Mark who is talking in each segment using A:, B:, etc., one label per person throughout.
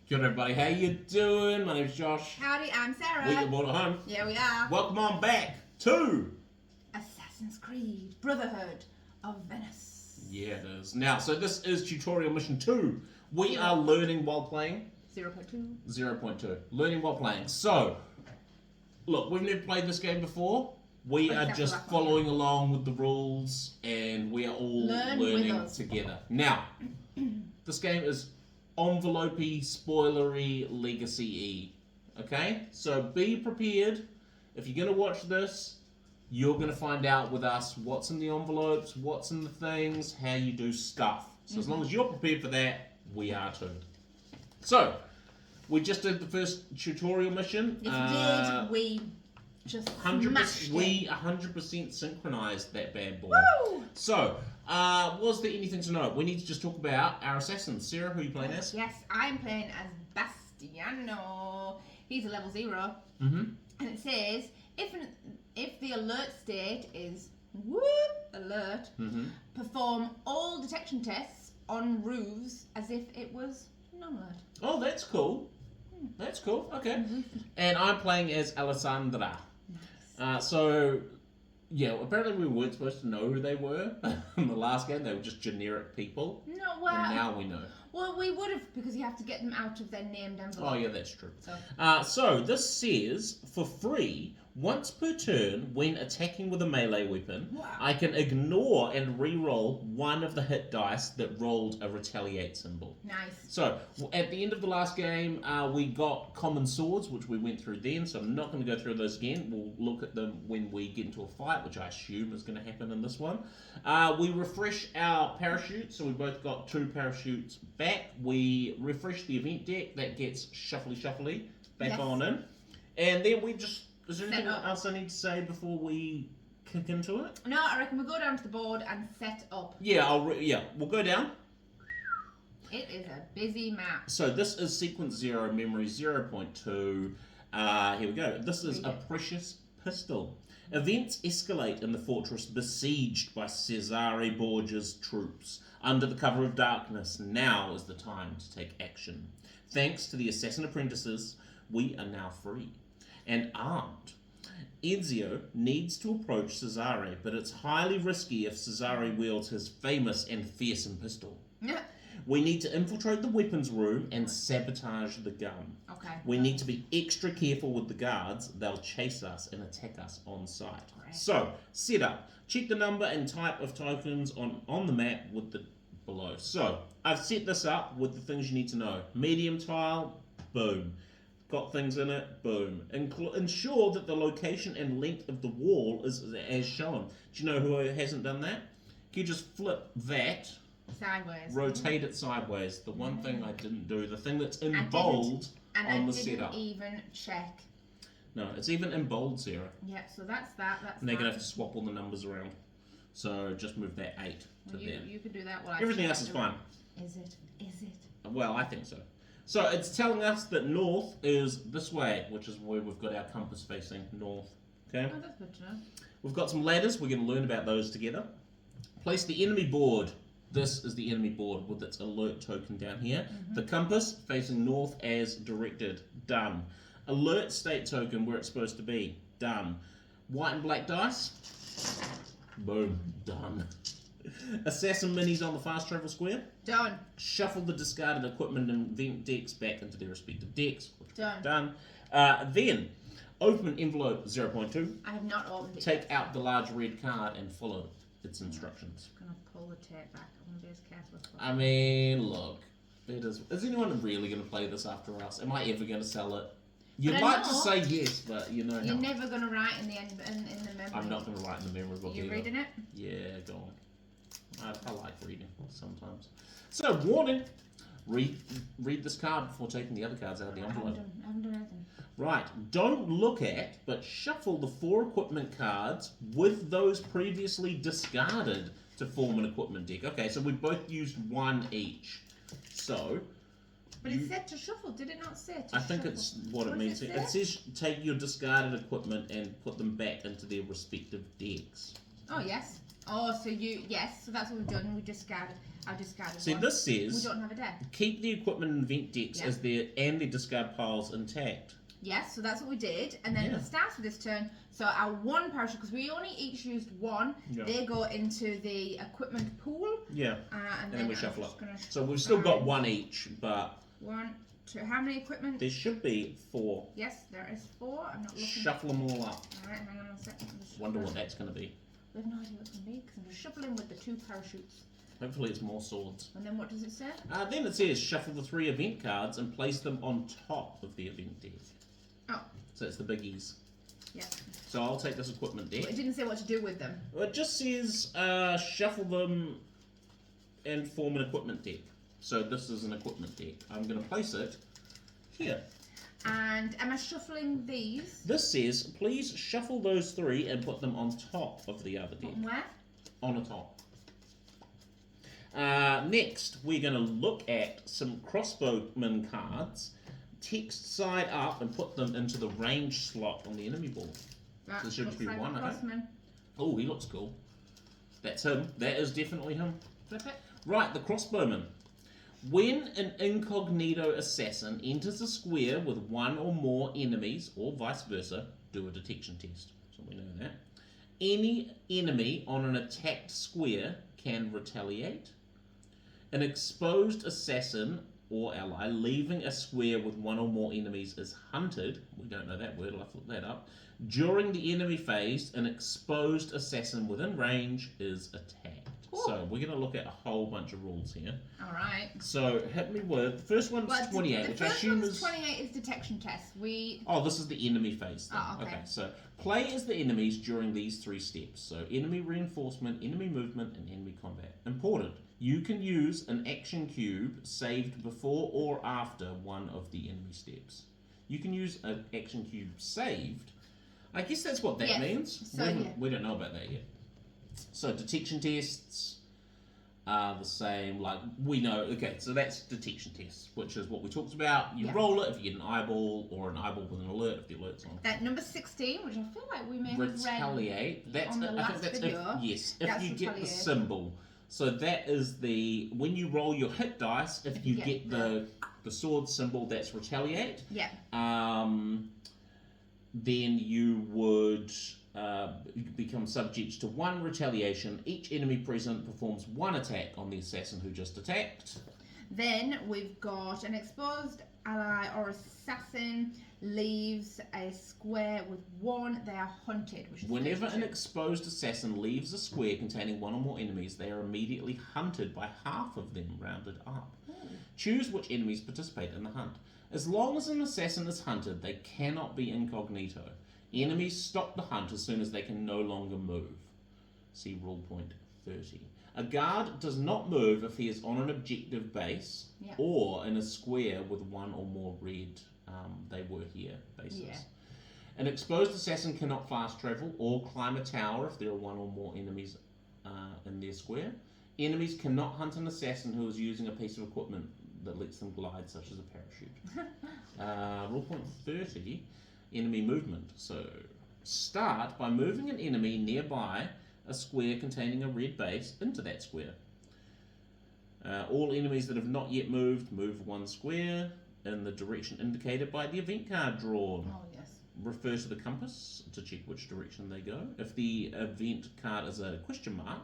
A: Good everybody, how you doing? My name's Josh.
B: Howdy, I'm Sarah.
A: Weareboardathome.
B: Yeah, we are.
A: Welcome on back to
B: Assassin's Creed Brotherhood of Venice.
A: Yeah, it is. Now, so this is tutorial mission 2. We are learning while playing.
B: 0.2.
A: 0.2. Learning while playing. So, look, we've never played this game before. We are just following along with the rules, and we are all learning together. Now, this game is envelope-y, spoilery, legacy-y. Okay? So be prepared. If you're going to watch this, you're going to find out with us what's in the envelopes, what's in the things, how you do stuff. So as long as you're prepared for that, we are too. So, we just did the first tutorial mission.
B: Yes, we did. We just
A: 100%, we 100% synchronized that bad boy.
B: Woo!
A: So, was there anything to know? We need to just talk about our assassins. Sarah, who are you playing as?
B: Yes, I'm playing as Bastiano. He's a level 0.
A: Mm-hmm.
B: And it says, if the alert state is alert, perform all detection tests on roofs as if it was non-alert.
A: Oh, that's cool. That's cool. Okay. And I'm playing as Alessandra.
B: Nice.
A: So, yeah, apparently we weren't supposed to know who they were in the last game. They were just generic people.
B: No, well,
A: and now we know.
B: Well, we would have, because you have to get them out of their named envelope.
A: Oh, yeah, that's true. So this says, for free, once per turn, when attacking with a melee weapon, I can ignore and re-roll one of the hit dice that rolled a retaliate symbol.
B: Nice.
A: So, at the end of the last game, we got common swords, which we went through then, so I'm not going to go through those again. We'll look at them when we get into a fight, which I assume is going to happen in this one. We refresh our parachutes, so we both got 2 parachutes back. We refresh the event deck, that gets shuffly back on in. And then we just... Is there anything else I need to say before we kick into it?
B: No, I reckon we'll go down to the board and set up.
A: Yeah, we'll go down.
B: It is a busy map.
A: So this is sequence 0, memory 0.2. Here we go. This is a precious pistol. Events escalate in the fortress besieged by Cesare Borgia's troops. Under the cover of darkness, now is the time to take action. Thanks to the assassin apprentices, we are now free and armed. Ezio needs to approach Cesare, but it's highly risky if Cesare wields his famous and fearsome pistol. We need to infiltrate the weapons room and sabotage the gun.
B: Okay.
A: We need to be extra careful with the guards. They'll chase us and attack us on sight.
B: Right.
A: So, setup. Check the number and type of tokens on the map with the below. So, I've set this up with the things you need to know. Medium tile, boom. Got things in it, boom. Ensure that the location and length of the wall is as shown. Do you know who hasn't done that? Can you just flip that,
B: sideways,
A: rotate it sideways? The one thing I didn't do, the thing that's in bold on the setup.
B: And I didn't even check.
A: No, it's even in bold, Sarah.
B: Yeah, so that's that. That's
A: and they're going to have to swap all the numbers around. So just move that 8 to there.
B: You can do that. Well,
A: everything else is fine.
B: Is it? Is it?
A: Well, I think so. So it's telling us that north is this way, which is where we've got our compass facing north. Okay?
B: Oh, that's good to know.
A: We've got some ladders. We're going to learn about those together. Place the enemy board. This is the enemy board with its alert token down here. The compass facing north as directed. Done. Alert state token where it's supposed to be. Done. White and black dice. Boom. Done. Assassin minis on the fast travel square.
B: Done.
A: Shuffle the discarded equipment and event decks back into their respective decks.
B: Done.
A: Then, open envelope 0.2.
B: I have not opened it.
A: Take out the large red card and follow its instructions.
B: I'm going to pull the tape back. I'm going to be as careful as possible.
A: I mean, look. Is anyone really going to play this after us? Am I ever going to sell it? You'd like to say yes, but you know.
B: You're never going to write in the memory.
A: I'm not going to write in the memory book.
B: Are you reading it?
A: Yeah, go on. I like reading sometimes. So, warning. Read this card before taking the other cards out of the envelope.
B: I haven't done anything.
A: Right. Don't look at, but shuffle the 4 equipment cards with those previously discarded to form an equipment deck. Okay, so we both used 1 each. So...
B: But it said to shuffle, did it not say to shuffle?
A: I think it's what it means. It says take your discarded equipment and put them back into their respective decks.
B: Oh, yes. Oh, so yes, so that's what we've done. We discarded. I discarded.
A: See,
B: one.
A: this says
B: we don't have a deck.
A: Keep the equipment and event decks as their and their discard piles intact.
B: Yes, so that's what we did, and then at the start of this turn, so our one parachute, because we only each used one, they go into the equipment pool.
A: Yeah.
B: And
A: then we shuffle up. So we've still got one each, but
B: 1, 2. How many equipment?
A: There should be 4.
B: Yes, there is 4. I'm not looking.
A: Shuffle them all up.
B: All right, hang on a second.
A: Wonder what that's going to be.
B: We have no idea what it's going to be because I'm just shuffling with the 2 parachutes.
A: Hopefully it's more swords.
B: And then what does it say?
A: Then it says shuffle the 3 event cards and place them on top of the event deck.
B: Oh.
A: So it's the biggies.
B: Yeah.
A: So I'll take this equipment deck.
B: But it didn't say what to do with them.
A: It just says shuffle them and form an equipment deck. So this is an equipment deck. I'm going to place it here.
B: And am I shuffling these?
A: This says please shuffle those 3 and put them on top of the other deck.
B: Where?
A: On the top. Next, we're going to look at some crossbowman cards, text side up, and put them into the range slot on the enemy board.
B: That
A: there should
B: looks
A: be
B: like
A: one,
B: a
A: I think.
B: crossman.
A: Oh, he looks cool. That's him. That is definitely him.
B: Flip it.
A: Right, the crossbowman. When an incognito assassin enters a square with 1 or more enemies, or vice versa, do a detection test. So we know that. Any enemy on an attacked square can retaliate. An exposed assassin or ally leaving a square with 1 or more enemies is hunted. We don't know that word, I'll look that up. During the enemy phase, an exposed assassin within range is attacked. Ooh. So we're going to look at a whole bunch of rules here.
B: All right.
A: So hit me with the first one's 28, which I assume is
B: 28 is detection test.
A: Oh, this is the enemy phase thing.
B: Oh, okay.
A: So play as the enemies during these 3 steps. So enemy reinforcement, enemy movement, and enemy combat. Important. You can use an action cube saved before or after one of the enemy steps. You can use an action cube saved. I guess that's what that means.
B: So,
A: we don't know about that yet. So detection tests are the same. Like we know, okay, so that's detection tests, which is what we talked about. You roll it if you get an eyeball, or an eyeball with an alert if the alert's on.
B: That number 16, which I feel like we may
A: retaliate.
B: have read
A: That's
B: on the last video.
A: If you get the symbol. So that is the when you roll your hit dice. If you get the sword symbol, that's retaliate.
B: Yeah.
A: Then you would become subject to 1 retaliation. Each enemy present performs 1 attack on the assassin who just attacked.
B: Then we've got an exposed ally or assassin leaves a square with 1, they are hunted. Which is
A: whenever an exposed assassin leaves a square containing 1 or more enemies, they are immediately hunted by half of them, rounded up. Choose which enemies participate in the hunt. As long as an assassin is hunted, they cannot be incognito. Enemies stop the hunt as soon as they can no longer move. See rule point 30. A guard does not move if he is on an objective base or in a square with 1 or more red they were here bases. Yeah. An exposed assassin cannot fast travel or climb a tower if there are 1 or more enemies in their square. Enemies cannot hunt an assassin who is using a piece of equipment that lets them glide, such as a parachute. Rule point 30, enemy movement. So start by moving an enemy nearby a square containing a red base into that square. All enemies that have not yet moved, move 1 square in the direction indicated by the event card drawn.
B: Oh, yes.
A: Refer to the compass to check which direction they go. If the event card is a question mark,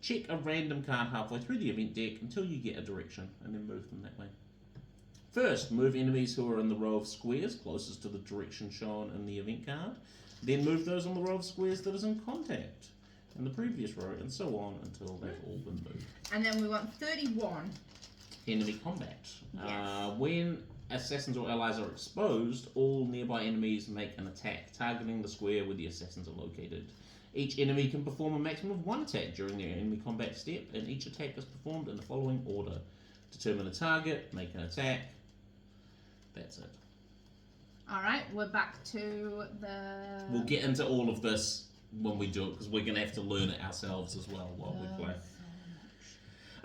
A: check a random card halfway through the event deck until you get a direction, and then move them that way. First, move enemies who are in the row of squares closest to the direction shown in the event card. Then move those on the row of squares that is in contact in the previous row, and so on until they've all been moved.
B: And then we want 31.
A: Enemy combat.
B: Yes.
A: When assassins or allies are exposed, all nearby enemies make an attack, targeting the square where the assassins are located. Each enemy can perform a maximum of 1 attack during their enemy combat step, and each attack is performed in the following order. Determine a target, make an attack. That's it.
B: Alright, we're back to the...
A: We'll get into all of this when we do it, because we're going to have to learn it ourselves as well while we play.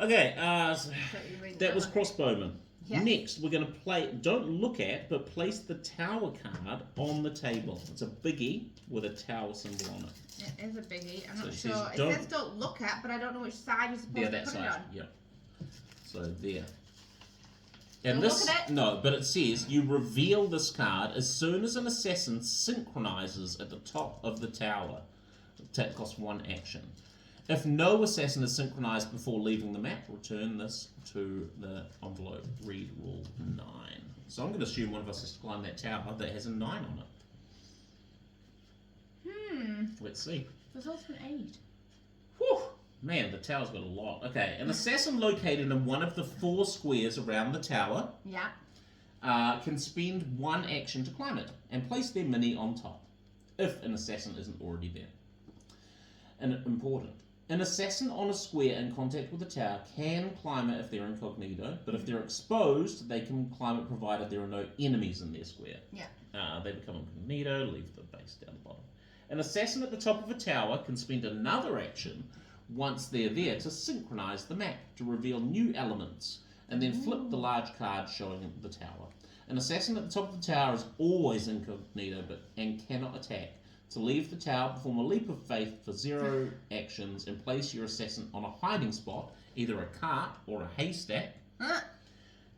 A: Okay, that was crossbowman.
B: Yes.
A: Next, we're going to play, don't look at, but place the tower card on the table. It's a biggie with a tower symbol on it.
B: It is a biggie. I'm not
A: So
B: sure. It says don't look at, but I don't know which side you're supposed to
A: that
B: put
A: side.
B: it on.
A: Yeah. So there. And
B: Don't
A: this,
B: look at it.
A: no, but it says you reveal this card as soon as an assassin synchronizes at the top of the tower. That costs 1 action. If no assassin is synchronized before leaving the map, return this to the envelope. Read rule 9. So I'm going to assume one of us has to climb that tower that has a 9 on it. Let's see.
B: There's also an 8.
A: Whew. Man, the tower's got a lot. Okay, an assassin located in one of the 4 squares around the tower can spend 1 action to climb it and place their mini on top, if an assassin isn't already there. And important. An assassin on a square in contact with the tower can climb it if they're incognito, but if they're exposed, they can climb it provided there are no enemies in their square.
B: Yeah.
A: They become incognito, leave the base down the bottom. An assassin at the top of a tower can spend another action once they're there to synchronize the map, to reveal new elements, and then flip the large card showing the tower. An assassin at the top of the tower is always incognito and cannot attack. To leave the tower, perform a leap of faith for 0 actions and place your assassin on a hiding spot, either a cart or a haystack,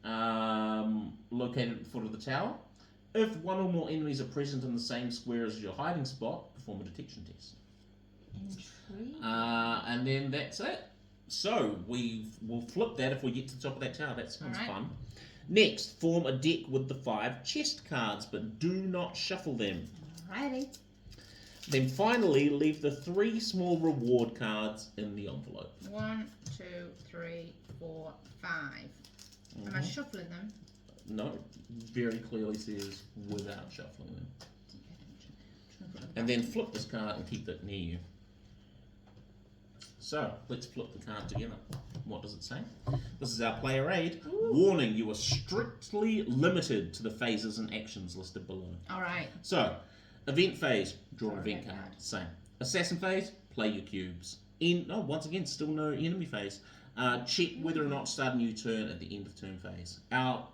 A: located at the foot of the tower. If 1 or more enemies are present in the same square as your hiding spot, perform a detection test.
B: Intriguing.
A: And then that's it. So we'll flip that if we get to the top of that tower. That sounds fun. Next, form a deck with the 5 chest cards, but do not shuffle them.
B: Alrighty.
A: Then finally, leave the 3 small reward cards in the envelope.
B: 1, 2, 3, 4, 5. Am I shuffling them?
A: No, very clearly says without shuffling them. And then flip this card and keep it near you. So, let's flip the card together. What does it say? This is our player aid. Ooh. Warning, you are strictly limited to the phases and actions listed below.
B: Alright.
A: So, event phase, draw an event card. Same. Assassin phase, play your cubes. Once again, still no enemy phase. Check whether or not start a new turn at the end of turn phase. Our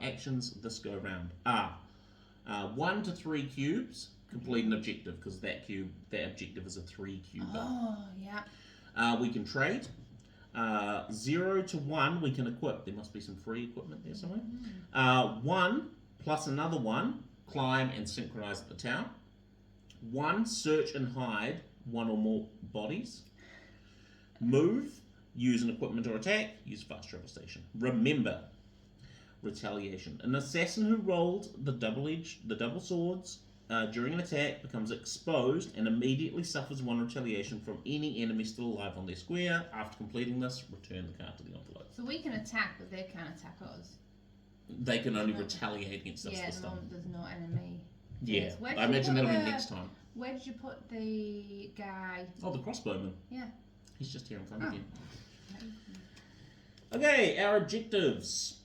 A: actions this go around are 1 to 3 cubes, complete an objective, because that objective is a 3 cube.
B: Oh, yeah.
A: We can trade. 0 to 1 we can equip. There must be some free equipment there somewhere. 1 plus another 1, climb and synchronize at the tower. 1, search and hide 1 or more bodies. Move, use an equipment or attack, use fast travel station. Remember, retaliation. An assassin who rolled the double swords during an attack becomes exposed and immediately suffers 1 retaliation from any enemy still alive on their square. After completing this, return the card to the envelope.
B: So we can attack, but they can't attack us.
A: They can only retaliate against us this time.
B: There's no enemy.
A: Yeah, I imagine that'll be next time.
B: Where did you put the guy?
A: Oh, the crossbowman.
B: Yeah.
A: He's just here in front of you. Okay, our objectives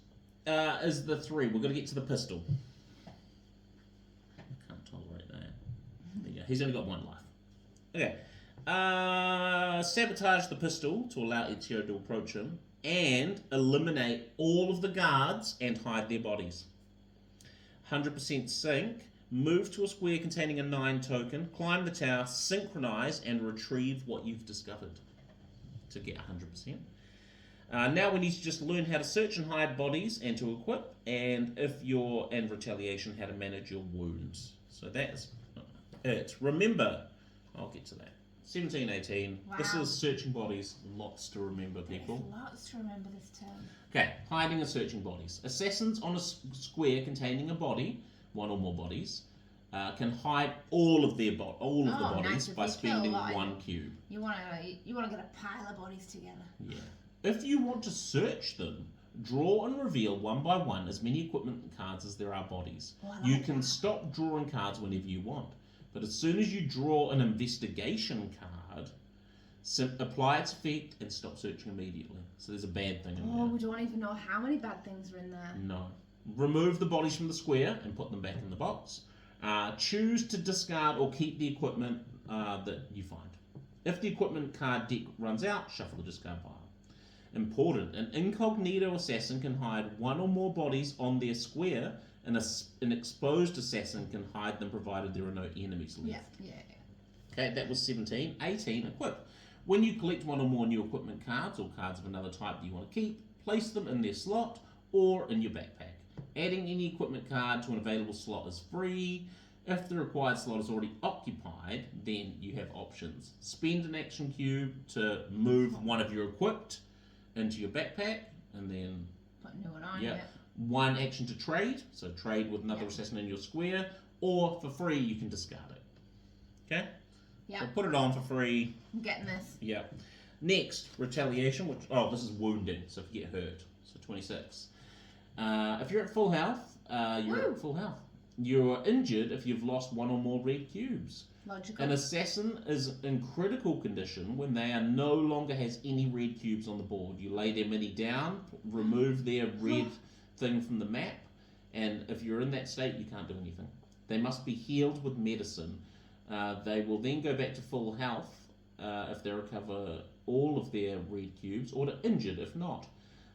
A: is the 3. We're going to get to the pistol. I can't tolerate that. There you go. He's only got 1 life. Okay. Sabotage the pistol to allow Ezio to approach him, and eliminate all of the guards and hide their bodies. 100% sync. Move to a square containing a 9 token, climb the tower, synchronize, and retrieve what you've discovered to get 100%. Now we need to just learn how to search and hide bodies and to equip, and retaliation, how to manage your wounds. So that's it. Remember, I'll get to that. 17, 18.
B: Wow.
A: This is searching bodies. Lots to remember, people.
B: There's lots to remember this term.
A: Okay, hiding and searching bodies. Assassins on a square containing a body, 1 or more bodies, can hide all of the bodies by spending 1 cube.
B: You want to get a pile of bodies together.
A: Yeah. If you want to search them, draw and reveal 1 by 1 as many equipment cards as there are bodies. You can stop drawing cards whenever you want, but as soon as you draw an investigation card, apply its effect and stop searching immediately. So there's a bad thing in there.
B: Oh, we don't even know how many bad things are in there.
A: No. Remove the bodies from the square and put them back in the box. Choose to discard or keep the equipment that you find. If the equipment card deck runs out, shuffle the discard pile. Important. An incognito assassin can hide one or more bodies on their square, and an exposed assassin can hide them provided there are no enemies left.
B: Yeah.
A: Okay, that was 17. 18, equip. When you collect one or more new equipment cards or cards of another type that you want to keep, place them in their slot or in your backpack. Adding any equipment card to an available slot is free. If the required slot is already occupied, then you have options. Spend an action cube to move one of your equipped into your backpack, and then
B: Put a new one on,
A: yeah. One action to trade, so trade with another assassin in your square, or for free you can discard it. Okay?
B: Yeah.
A: So put it on for free.
B: I'm getting this.
A: Yeah. Next, retaliation, which, this is wounding, so if you get hurt. So 26. If you're at full health, you're at full health. You're injured if you've lost one or more red cubes.
B: Logical.
A: An assassin is in critical condition when they are no longer has any red cubes on the board. You lay their mini down, remove their red thing from the map, and if you're in that state, you can't do anything. They must be healed with medicine. They will then go back to full health if they recover all of their red cubes, or to injured if not.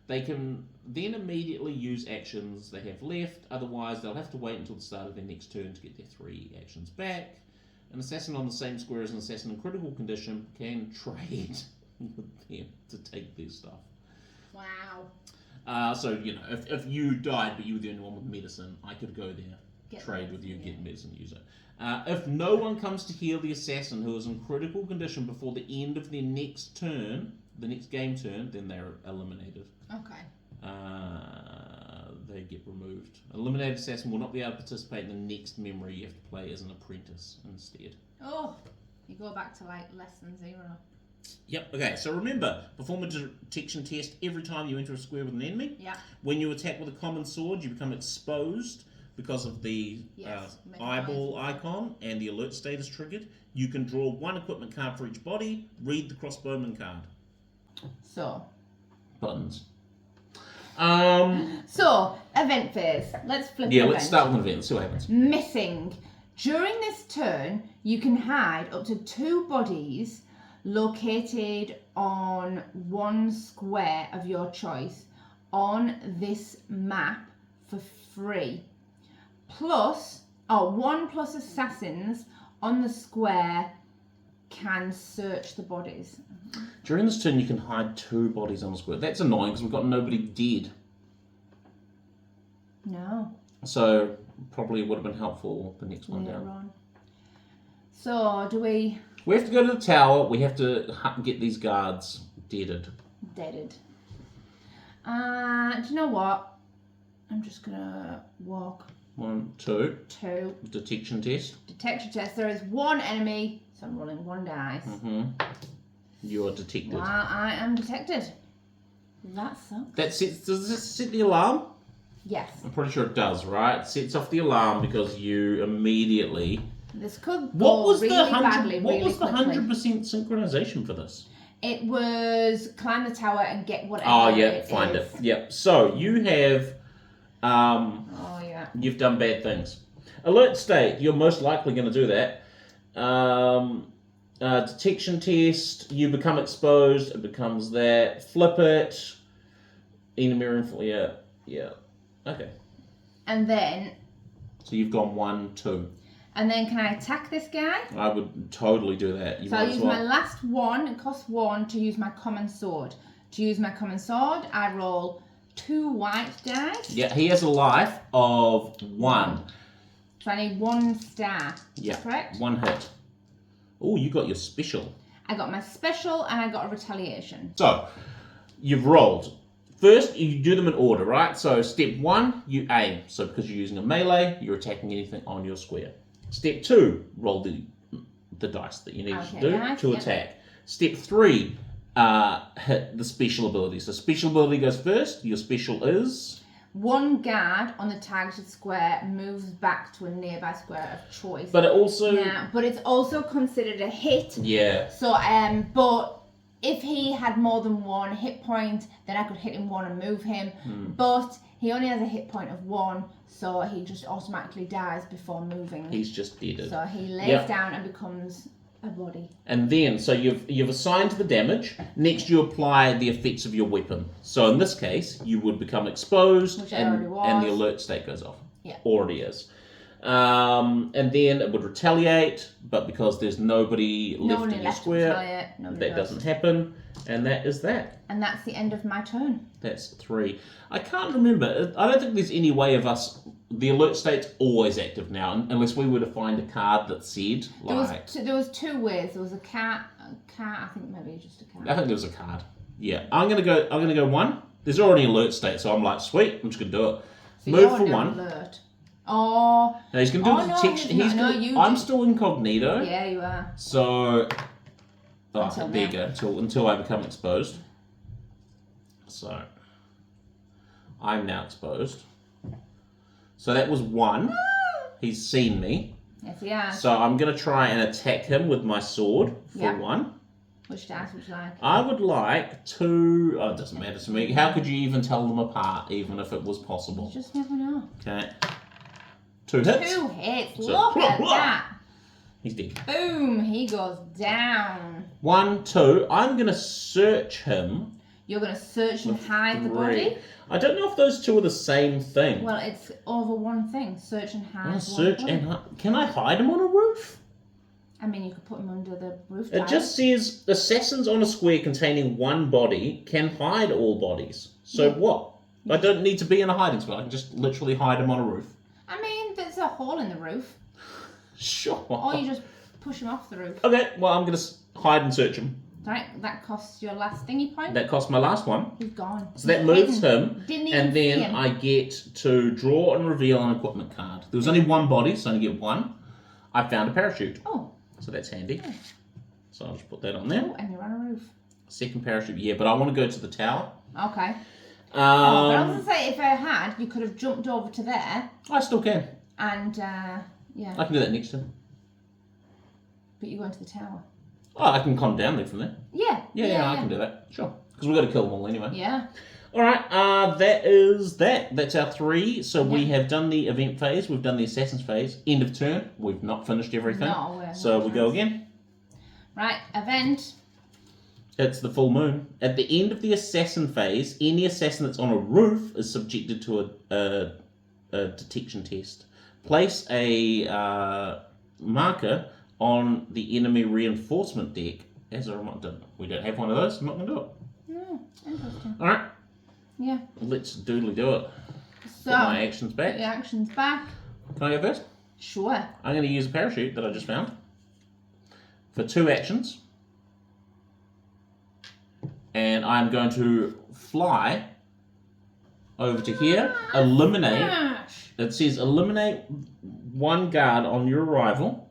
A: They can then immediately use actions they have left, otherwise they'll have to wait until the start of their next turn to get their 3 actions back. An assassin on the same square as an assassin in critical condition can trade with them to take their stuff.
B: Wow.
A: So, if you died but you were the only one with medicine, I could go there, trade with you, get medicine, use it. If no one comes to heal the assassin who is in critical condition before the end of their next turn, the next game turn, then they're eliminated.
B: Okay.
A: They get removed. Eliminated assassin will not be able to participate in the next memory. You have to play as an apprentice instead.
B: Oh, you go back to like less than 0.
A: Yep, okay, so remember, perform a detection test every time you enter a square with an enemy.
B: Yeah.
A: When you attack with a common sword, you become exposed because of the eyeball icon, and the alert state is triggered. You can draw 1 equipment card for each body. Read the crossbowman card.
B: So.
A: Buttons.
B: So, event phase. Let's flip
A: Yeah, let's start with an event. See what happens.
B: Missing. During this turn, you can hide up to 2 bodies located on 1 square of your choice on this map for free. Plus, 1 plus assassins on the square can search the bodies.
A: During this turn, you can hide 2 bodies on the square. That's annoying because we've got nobody dead.
B: No.
A: So, probably would have been helpful the next one down.
B: On. So, do we...
A: We have to go to the tower. We have to get these guards deaded.
B: Deaded. Do you know what? I'm just going to walk.
A: 1, 2.
B: 2.
A: Detection test.
B: Detection test. There is 1 enemy, so I'm rolling 1 dice.
A: You are detected.
B: I am detected. That sucks.
A: Does this set the alarm?
B: Yes.
A: I'm pretty sure it does, right? It sets off the alarm because you immediately...
B: This could
A: What
B: go
A: was
B: really
A: the 100%,
B: badly
A: what
B: really
A: was the
B: quickly.
A: 100% synchronization for this?
B: It was climb the tower and get whatever
A: Find it. Yep. So, you have... You've done bad things. Alert state, you're most likely going to do that. Detection test, you become exposed, it becomes that. Flip it. Enemy info, yeah. Okay.
B: And then...
A: So you've gone 1, 2.
B: And then can I attack this guy?
A: I would totally do that.
B: So I'll use my last 1, it costs 1 to use my common sword. To use my common sword, I roll 2 white dice.
A: Yeah, he has a life of 1.
B: So I need 1 star.
A: Yeah,
B: correct?
A: 1 hit. Oh, you got your special.
B: I got my special and I got a retaliation.
A: So, you've rolled. First, you do them in order, right? So, step 1, you aim. So, because you're using a melee, you're attacking anything on your square. Step 2, roll the dice that you need to do to attack. Step 3, hit the special ability. So, special ability goes first. Your special is...
B: 1 guard on the targeted square moves back to a nearby square of choice.
A: But it also...
B: Yeah, but it's also considered a hit.
A: Yeah.
B: So, but if he had more than 1 hit point, then I could hit him 1 and move him. But he only has a hit point of 1, so he just automatically dies before moving.
A: He's just dead.
B: So he lays down and becomes a body.
A: And then, so you've assigned the damage. Next, you apply the effects of your weapon. So in this case, you would become exposed,
B: Which I already was.
A: and the alert state goes off.
B: Yeah.
A: Already is. And then it would retaliate, but because there's nobody left in your square, that doesn't happen. And that is that.
B: And that's the end of my turn.
A: That's 3. I can't remember. I don't think there's any way of us... The alert state's always active now, unless we were to find a card that said, like...
B: There was 2 ways. There was a cat, I think maybe just a cat.
A: I think there was a card. Yeah. I'm gonna go 1. There's already an alert state, so I'm like, sweet, I'm just gonna do it.
B: So
A: move for 1.
B: Alert. Oh.
A: Now he's gonna do the detection. I'm still incognito.
B: Yeah, you are.
A: So... Oh,
B: Until
A: there you go. Until I become exposed. So... I'm now exposed. So that was 1. He's seen me.
B: Yes, he has.
A: So I'm going to try and attack him with my sword for 1.
B: Which dice would you like?
A: I would like to... Oh, it doesn't matter to me. How could you even tell them apart, even if it was possible?
B: You just never know.
A: Okay. 2 hits.
B: 2 hits. Look at that.
A: He's dead.
B: Boom. He goes down.
A: 1, 2. I'm going to search him.
B: You're going to search and hide the body?
A: I don't know if those 2 are the same thing.
B: Well, it's over one thing. Search and hide.
A: Can I hide him on a roof?
B: I mean, you could put him under the roof.
A: It just says assassins on a square containing 1 body can hide all bodies. So what? I don't need to be in a hiding spot. I can just literally hide him on a roof.
B: I mean, there's a hole in the roof.
A: Sure.
B: Or you just push him off the roof.
A: Okay, well, I'm going to hide and search him.
B: Right, that costs your last thingy point.
A: That costs my last one.
B: He's gone.
A: So that moves him.
B: Didn't even
A: and then I get to draw and reveal an equipment card. There was only 1 body, so I only get 1. I found a parachute.
B: Oh.
A: So that's handy.
B: Oh.
A: So I'll just put that on there.
B: Oh, and you're on a roof.
A: Second parachute, yeah, but I want to go to the tower.
B: Okay. But I was going to say, if I had, you could have jumped over to there.
A: I still can.
B: And, yeah.
A: I can do that next time.
B: But you're going to the tower.
A: Oh, I can come down there from there.
B: Yeah.
A: Yeah, I can do that. Sure. Because we've got to kill them all anyway.
B: Yeah.
A: Alright, that is that. That's our 3. So we have done the event phase, we've done the assassins phase. End of turn. We've not finished everything.
B: No,
A: so we go again.
B: Right, event.
A: It's the full moon. At the end of the assassin phase, any assassin that's on a roof is subjected to a detection test. Place a marker on the enemy reinforcement deck as a reminder. We don't have one of those, I'm not going to do it.
B: No, interesting.
A: Alright.
B: Yeah.
A: Let's doodly do it.
B: So,
A: put my actions back.
B: Put your actions back.
A: Can I go first?
B: Sure.
A: I'm going to use a parachute that I just found for 2 actions. And I'm going to fly over to here, eliminate. It says eliminate 1 guard on your arrival.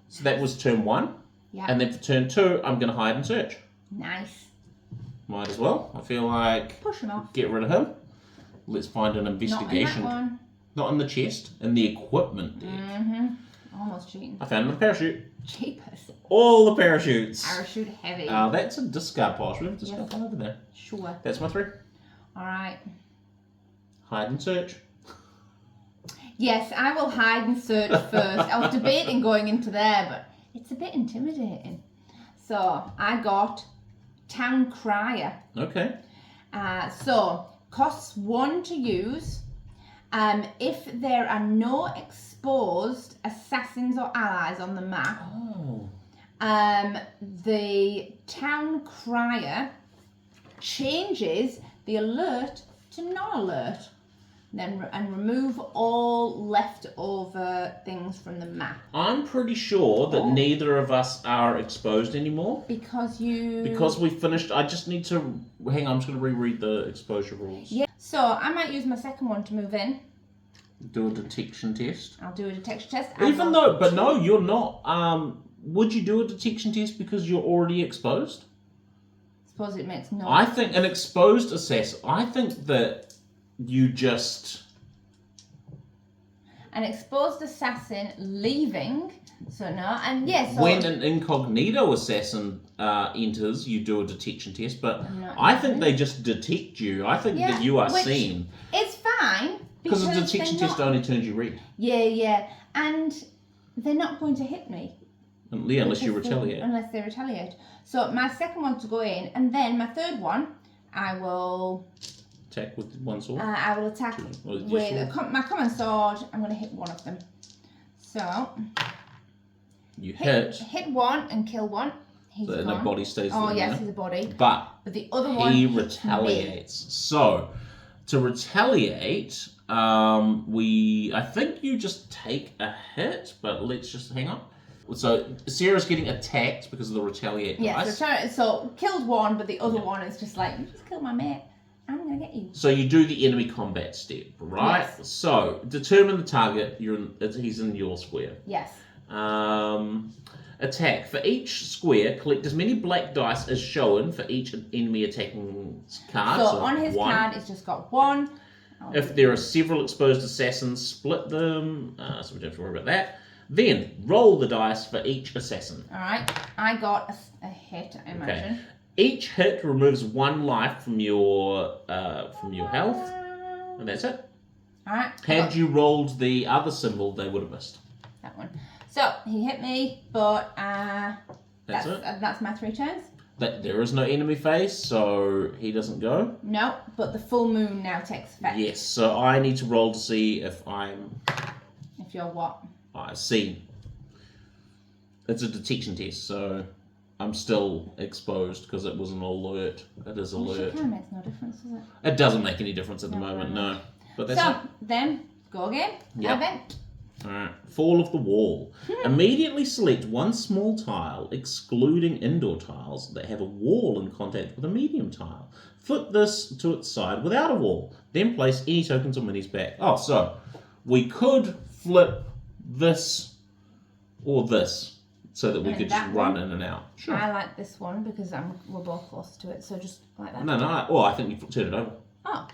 A: So that was turn 1.
B: Yeah.
A: And then for turn 2, I'm going to hide and search.
B: Nice.
A: Might as well. I feel like...
B: Push him off.
A: Get rid of him. Let's find an investigation.
B: Not in that one.
A: Not in the chest. In the equipment deck.
B: Mm-hmm. Almost cheating.
A: I found another parachute.
B: Cheapest.
A: All the parachutes.
B: Parachute heavy.
A: That's a discard polish. We have a discard one over there.
B: Sure.
A: That's my 3.
B: Alright.
A: Hide and search.
B: Yes, I will hide and search first. I was debating going into there, but it's a bit intimidating. So, I got Town Crier.
A: Okay.
B: So, costs 1 to use. If there are no exposed assassins or allies on the map, the Town Crier changes the alert to non-alert. And remove all leftover things from the map.
A: I'm pretty sure that neither of us are exposed anymore.
B: Because
A: we finished. I just need to... Hang on, I'm just going to reread the exposure rules.
B: Yeah. So, I might use my second one to move in.
A: Do a detection test.
B: I'll do a detection test.
A: Even though... But no, you're not. Would you do a detection test because you're already exposed?
B: Suppose it makes no
A: I think an exposed assassin... I think that... You just...
B: An exposed assassin leaving, so no, and yes. Yeah,
A: when an incognito assassin enters, you do a detection test, but I think they just detect you. I think that you are seen.
B: It's fine.
A: Because the detection test only turns you red.
B: Yeah, and they're not going to hit me.
A: Yeah, unless you retaliate.
B: Unless they retaliate. So my second one to go in, and then my third one, I will
A: attack with one sword.
B: I will attack with my common sword. I'm going to hit one of them. So
A: you hit
B: one and kill one. He's
A: so
B: gone.
A: The body stays there.
B: Oh yes, he's a body.
A: But
B: the other one,
A: he retaliates. So to retaliate, I think you just take a hit, but let's just hang on. So Sarah's getting attacked because of the retaliate dice.
B: So killed one, but the other one is just like, you just killed my mate. I'm gonna get you.
A: So you do the enemy combat step, right?
B: Yes.
A: So determine the target. He's in your square.
B: Yes.
A: Attack. For each square, collect as many black dice as shown for each enemy attacking card.
B: So on his card, it's just got one.
A: If there are several exposed assassins, split them. So we don't have to worry about that. Then roll the dice for each assassin.
B: All right. I got a hit, I imagine.
A: Okay. Each hit removes one life from your health, and that's it.
B: All right.
A: Had you rolled the other symbol, they would have missed.
B: That one. So he hit me, but
A: that's it.
B: That's my 3 turns.
A: There is no enemy phase, so he doesn't go.
B: No, but the full moon now takes effect.
A: Yes. So I need to roll to see if I'm.
B: If you're what?
A: I see. It's a detection test, so I'm still exposed because it was an alert. It is alert.
B: It makes no difference, does it?
A: It doesn't make any difference at the moment, no. But that's
B: so then go again.
A: Yep.
B: Event.
A: Alright. Fall of the wall. Immediately select one small tile, excluding indoor tiles that have a wall in contact with a medium tile. Flip this to its side without a wall. Then place any tokens or minis back. Oh, so we could flip this or this so that we could just run in and out. Sure.
B: I like this one because we're both close to it, so just like that.
A: No. I think you turn it over.
B: Oh.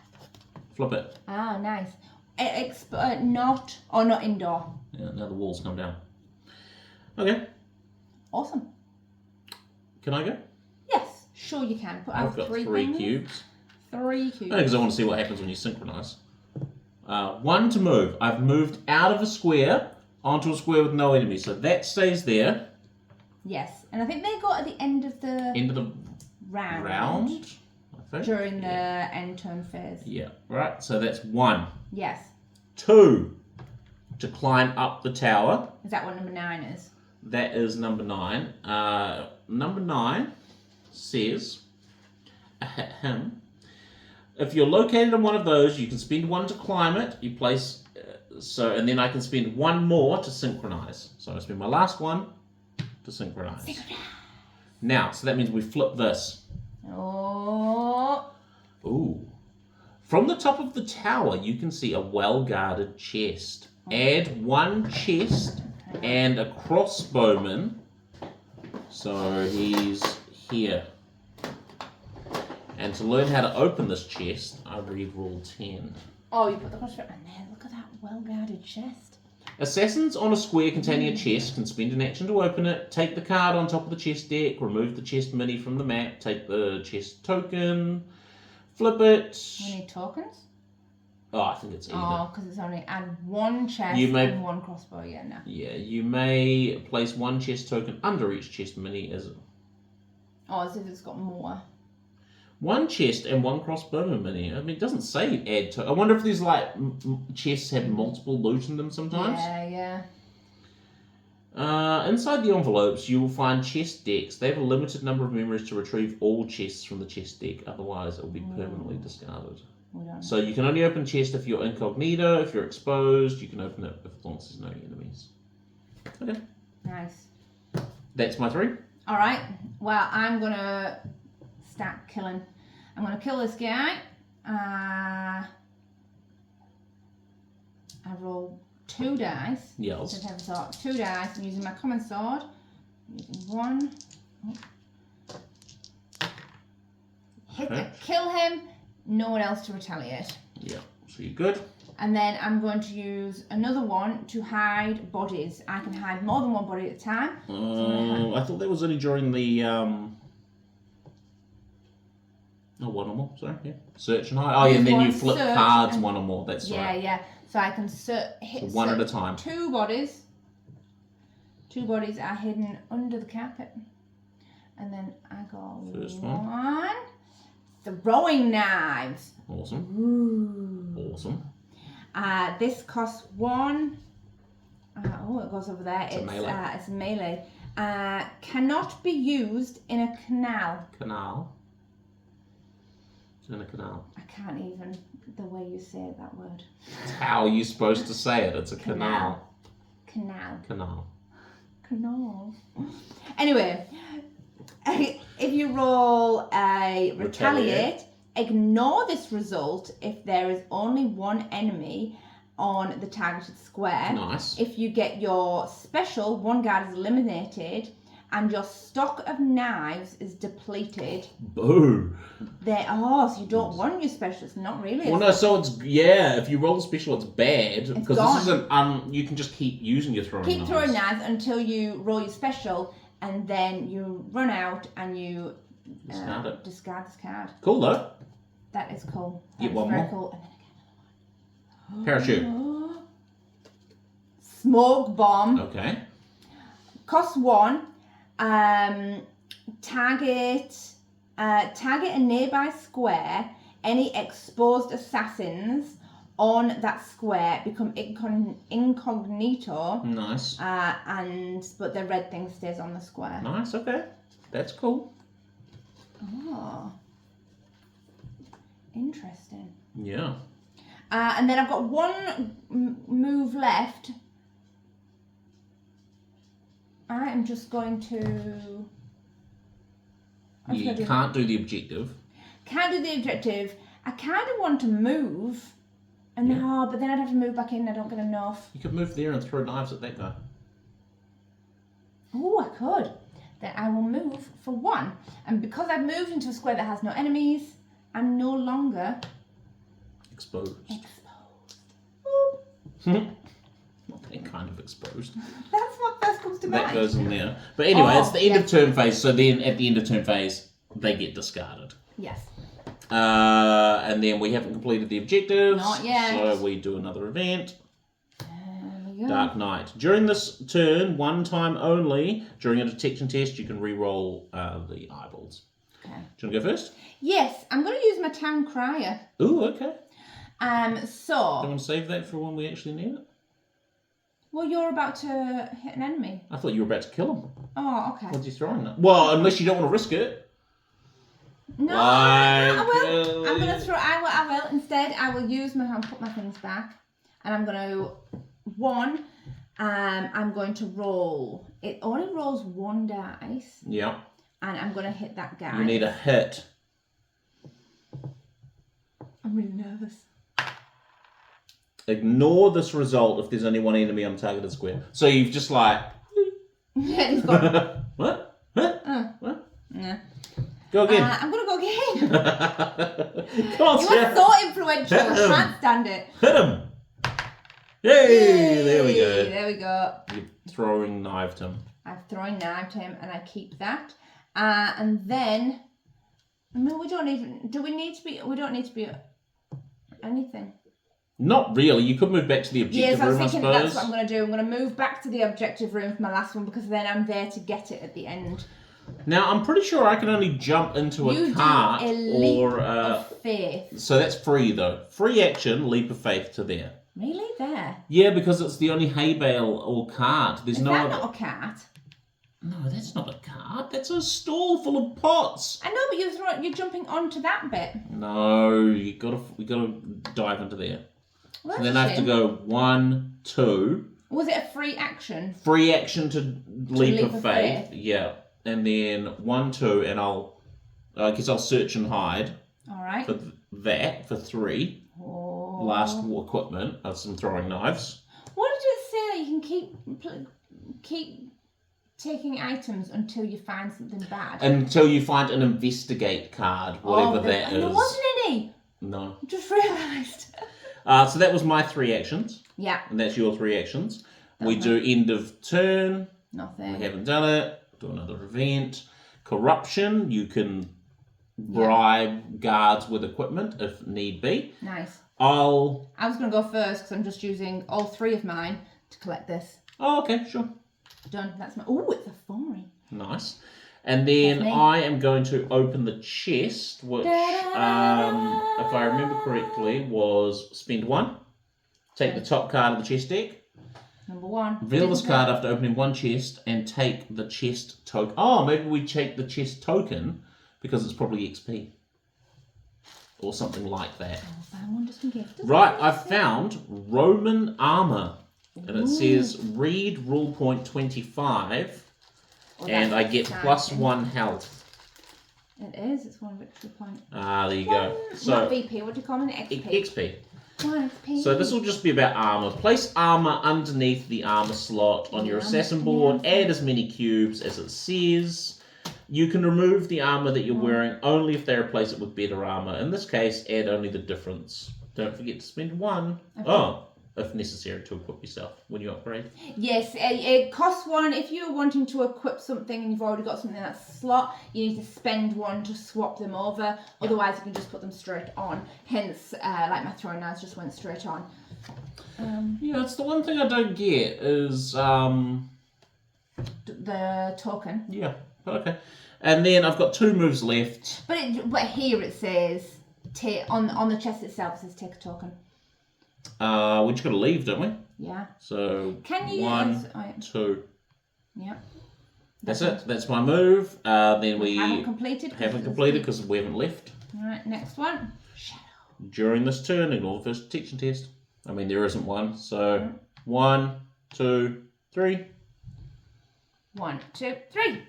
A: Flip it.
B: Ah, nice. Not indoor.
A: Yeah, now the walls come down. Okay.
B: Awesome.
A: Can I go?
B: Yes, sure you can.
A: I've got 3 cubes.
B: 3 cubes.
A: Because I want to see what happens when you synchronize. 1 to move. I've moved out of a square onto a square with no enemies, so that stays there.
B: Yes, and I think they go at the end of the round.
A: I think.
B: During the end turn phase.
A: Yeah, right. So that's 1.
B: Yes.
A: 2 to climb up the tower.
B: Is that what number 9 is?
A: That is number 9. Number 9 says, ahem. If you're located on one of those, you can spend 1 to climb it. You place and then I can spend 1 more to synchronize. So I spend my last 1 to synchronize. Now, so that means we flip this.
B: Oh.
A: Ooh. From the top of the tower, you can see a well-guarded chest. Add 1 chest and a crossbowman. So he's here. And to learn how to open this chest, I read rule 10.
B: Oh, you put the crossbow in there. Look at that well-guarded chest.
A: Assassins on a square containing a chest can spend an action to open it. Take the card on top of the chest deck. Remove the chest mini from the map. Take the chest token. Flip it.
B: We need tokens?
A: Oh, I think it's either.
B: Oh, because it's only add 1 chest and 1 crossbow. Yeah, no.
A: Yeah, you may place 1 chest token under each chest mini as...
B: Oh, as if it's got more.
A: 1 chest and 1 crossbowman mini. I mean, it doesn't say add to. I wonder if these like chests have multiple loot in them sometimes.
B: Yeah.
A: Inside the envelopes, you will find chest decks. They have a limited number of memories to retrieve all chests from the chest deck. Otherwise, it will be permanently discarded. So you can only open a chest if you're incognito. If you're exposed, you can open it as long as there's no enemies. Okay.
B: Nice.
A: That's my 3.
B: All right. Well, I'm gonna start killing. I'm gonna kill this guy. I roll 2 dice.
A: Yes.
B: So 2 dice. I'm using my common sword. I'm using 1. Kill him. No one else to retaliate.
A: Yeah. So you're good.
B: And then I'm going to use another one to hide bodies. I can hide more than 1 body at a time.
A: I thought that was only during the Oh, 1 or more, sorry, yeah. Search and hide. Oh, yeah, and then you flip cards 1 or more, that's right.
B: Yeah. So I can hit
A: 1 at a time.
B: 2 bodies 2 bodies are hidden under the carpet. And then I go
A: First one.
B: Throwing knives.
A: Awesome.
B: Ooh.
A: Awesome.
B: This costs 1. It goes over there.
A: It's a melee.
B: It's melee. Cannot be used in a canal.
A: Canal. It's in a canal.
B: I can't even, the way you say that word.
A: It's how are you supposed to say it? It's a canal.
B: Canal. Anyway, if you roll a retaliate, ignore this result if there is only 1 enemy on the targeted square.
A: Nice.
B: If you get your special, 1 guard is eliminated and your stock of knives is depleted.
A: Boo.
B: So you don't want your special. It's not really.
A: Well, no, so it's, if you roll the special, it's bad. Because
B: gone.
A: this isn't, you can just keep using your throwing knives.
B: Keep throwing knives until you roll your special and then you run out and you discard this card.
A: Cool, though.
B: That is cool.
A: Get one more.
B: Cool. And then
A: Parachute.
B: Smoke bomb.
A: Okay.
B: Cost 1. Target a nearby square. Any exposed assassins on that square become incognito.
A: Nice.
B: But the red thing stays on the square.
A: Nice, okay. That's cool.
B: Oh. Interesting.
A: Yeah.
B: And then I've got 1 move left. I am just going to...
A: You can't do the objective.
B: Can't do the objective. I kind of want to move. And but then I'd have to move back in. I don't get enough.
A: You could move there and throw knives at that guy.
B: Oh, I could. Then I will move for 1. And because I've moved into a square that has no enemies, I'm no longer...
A: Exposed. Not that kind of exposed.
B: That's what first comes to mind.
A: That goes in there. But anyway, it's the end of turn phase, so then at the end of turn phase, they get discarded.
B: Yes.
A: And then we haven't completed the objectives.
B: Not yet.
A: So we do another event.
B: There we go.
A: Dark Knight. During this turn, 1 time only, during a detection test, you can re-roll the eyeballs.
B: Okay.
A: Do you want to go first?
B: Yes, I'm going to use my town crier.
A: Ooh, okay.
B: So...
A: Do you want to save that for when we actually need it?
B: Well, you're about to hit an enemy.
A: I thought you were about to kill him.
B: Oh, okay.
A: What'd you throw in that? Well, unless you don't want to risk it.
B: No, I will. I'm going to throw... I will. Instead, I will use my... I'll put my things back. And I'm going to... 1... I'm going to roll... It only rolls 1 dice.
A: Yeah.
B: And I'm going to hit that guy.
A: You need a hit.
B: I'm really nervous.
A: Ignore this result if there's only 1 enemy on targeted square. So you've just like...
B: Yeah, he's got...
A: What? What?
B: Yeah.
A: Go again.
B: I'm going to go again.
A: Come on,
B: You
A: Sarah.
B: are so influential. I can't stand it.
A: Hit him. Yay! There we go.
B: There we go.
A: You're throwing knifed him.
B: I've thrown knife to him and I keep that. And then... I mean, we don't even... Do we need to be... We don't need to be... Anything.
A: Not really. You could move back to the objective
B: Yes, I was
A: room, I
B: thinking
A: suppose.
B: that's what I'm going to do. I'm going to move back to the objective room for my last one because then I'm there to get it at the end.
A: Now, I'm pretty sure I can only jump into a cart
B: do a leap
A: or...
B: of faith.
A: So that's free, though. Free action, leap of faith to there.
B: Really? There?
A: Yeah, because it's the only hay bale or cart. There's
B: Is
A: no
B: that
A: other...
B: not a cart?
A: No, that's not a cart. That's a stall full of pots.
B: I know, but you're jumping onto that bit.
A: No, we gotta dive into there.
B: Well,
A: So then I have to go 1, 2.
B: Was it a free action?
A: Free action to leap of faith. Yeah. And then 1, 2, and I guess I'll search and hide.
B: All right.
A: For that, for 3.
B: Oh.
A: Last equipment of some throwing knives.
B: What did it say that you can keep taking items until you find something bad?
A: Until you find an investigate card, whatever that is.
B: There wasn't any.
A: No.
B: I just realised.
A: So that was my 3 actions.
B: Yeah.
A: And that's your 3 actions. We do end of turn.
B: Nothing.
A: We haven't done it. Do another event. Corruption. You can bribe guards with equipment if need be.
B: Nice.
A: I
B: was going to go first because I'm just using all 3 of mine to collect this.
A: Oh, okay, sure.
B: Done. That's my... Oh, it's a 4.
A: Nice. And then I am going to open the chest, which, if I remember correctly, was spend 1. Take the top card of the chest deck.
B: Number 1.
A: Reveal this card after opening 1 chest and take the chest token. Oh, maybe we take the chest token because it's probably XP. Or something like that. Right, I've found Roman armor. And it says read rule point 25. And I get +1 health.
B: It is. It's 1 victory point.
A: Ah, there you go. So,
B: not VP. What do you call it? XP.
A: XP.
B: 1 XP.
A: So this will just be about armor. Place armor underneath the armor slot on your assassin board. Add as many cubes as it says. You can remove the armor that you're wearing only if they replace it with better armor. In this case, add only the difference. Don't forget to spend 1. Okay. Oh, if necessary, to equip yourself when you upgrade.
B: Yes, it costs 1. If you're wanting to equip something and you've already got something in that slot, you need to spend 1 to swap them over. Otherwise, you can just put them straight on. Hence, like my throwing knives just went straight on.
A: Yeah, it's the one thing I don't get is...
B: the token.
A: Yeah, okay. And then I've got 2 moves left.
B: But here it says, on the chest itself, it says take a token.
A: We just got to leave, don't we?
B: Yeah.
A: So,
B: can you
A: 1, 2.
B: Yeah.
A: That's it. That's my move. Then we
B: haven't completed
A: because we haven't left.
B: Alright, next one. Shadow.
A: During this turn, ignore the first detection test. I mean, there isn't one. So, 1, 2, 3.
B: 1, 2, 3.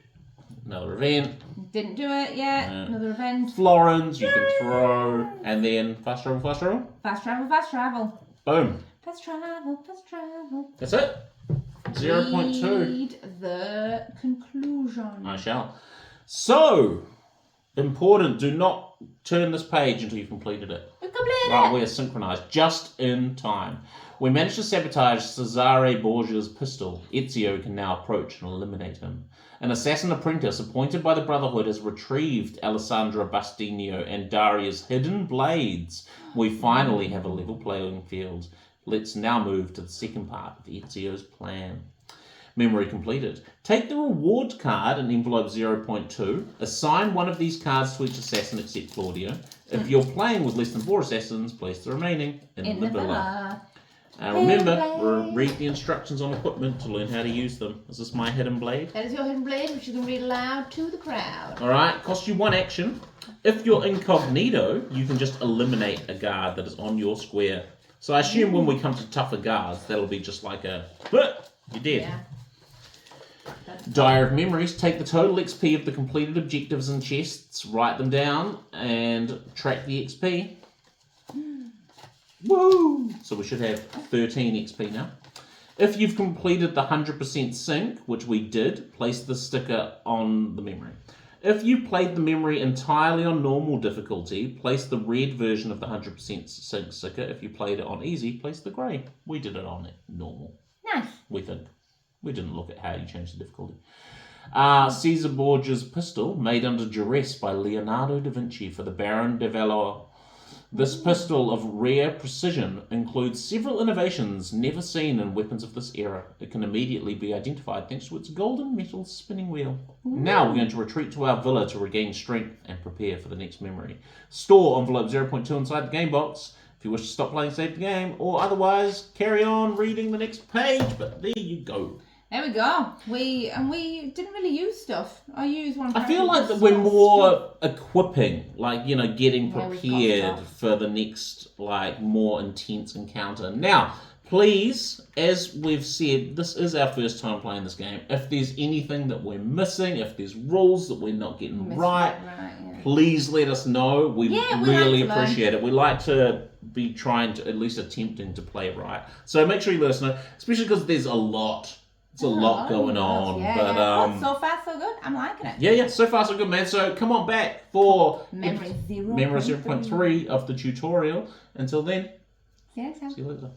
A: Another event.
B: Didn't do it yet. Another event.
A: Florins, you can throw. And then fast travel, fast travel.
B: Fast travel, fast travel.
A: Boom.
B: Fast travel, fast travel.
A: That's it. 0.2.
B: Read the conclusion.
A: I shall. So, important, do not turn this page until you've completed it.
B: We've completed
A: Right,
B: it.
A: we are synchronized just in time. We managed to sabotage Cesare Borgia's pistol. Ezio can now approach and eliminate him. An assassin apprentice appointed by the Brotherhood has retrieved Alessandra Bastinio and Daria's hidden blades. We finally have a level playing field. Let's now move to the second part of Ezio's plan. Memory completed. Take the reward card in envelope 0.2. Assign one of these cards to each assassin except Claudio. If you're playing with less than 4 assassins, place the remaining in the villa. Remember, read the instructions on equipment to learn how to use them. Is this my hidden blade?
B: That is your hidden blade, which you can read aloud to the crowd.
A: Alright, costs you 1 action. If you're incognito, you can just eliminate a guard that is on your square. So I assume when we come to tougher guards, that'll be just like a, but you're dead.
B: Yeah.
A: Diary of Memories. Take the total XP of the completed objectives and chests, write them down, and track the XP. Woo! So we should have 13 XP now. If you've completed the 100% sync, which we did, place the sticker on the memory. If you played the memory entirely on normal difficulty, place the red version of the 100% sync sticker. If you played it on easy, place the grey. We did it on normal.
B: Nice.
A: We think. We didn't look at how you changed the difficulty. Caesar Borgia's pistol, made under duress by Leonardo da Vinci for the Baron de Valois. This pistol of rare precision includes several innovations never seen in weapons of this era. It can immediately be identified thanks to its golden metal spinning wheel. Now we're going to retreat to our villa to regain strength and prepare for the next memory. Store envelope 0.2 inside the game box. If you wish to stop playing, save the game, or otherwise carry on reading the next page, but there you go.
B: There we go. We didn't really use stuff. I used one.
A: I feel like that we're more equipping, like, you know, getting prepared for the next, like, more intense encounter. Now, please, as we've said, this is our first time playing this game. If there's anything that we're missing, if there's rules that we're not getting right, please let us know. We really appreciate it. We like to be trying to, at least attempting to play right. So make sure you let us know, especially because there's a lot. It's a lot going on, but
B: so far so good. I'm liking it.
A: Yeah, so far so good, man. So come on back for
B: Memory
A: 0.3 of the tutorial. Until then,
B: see you next time.
A: See you later.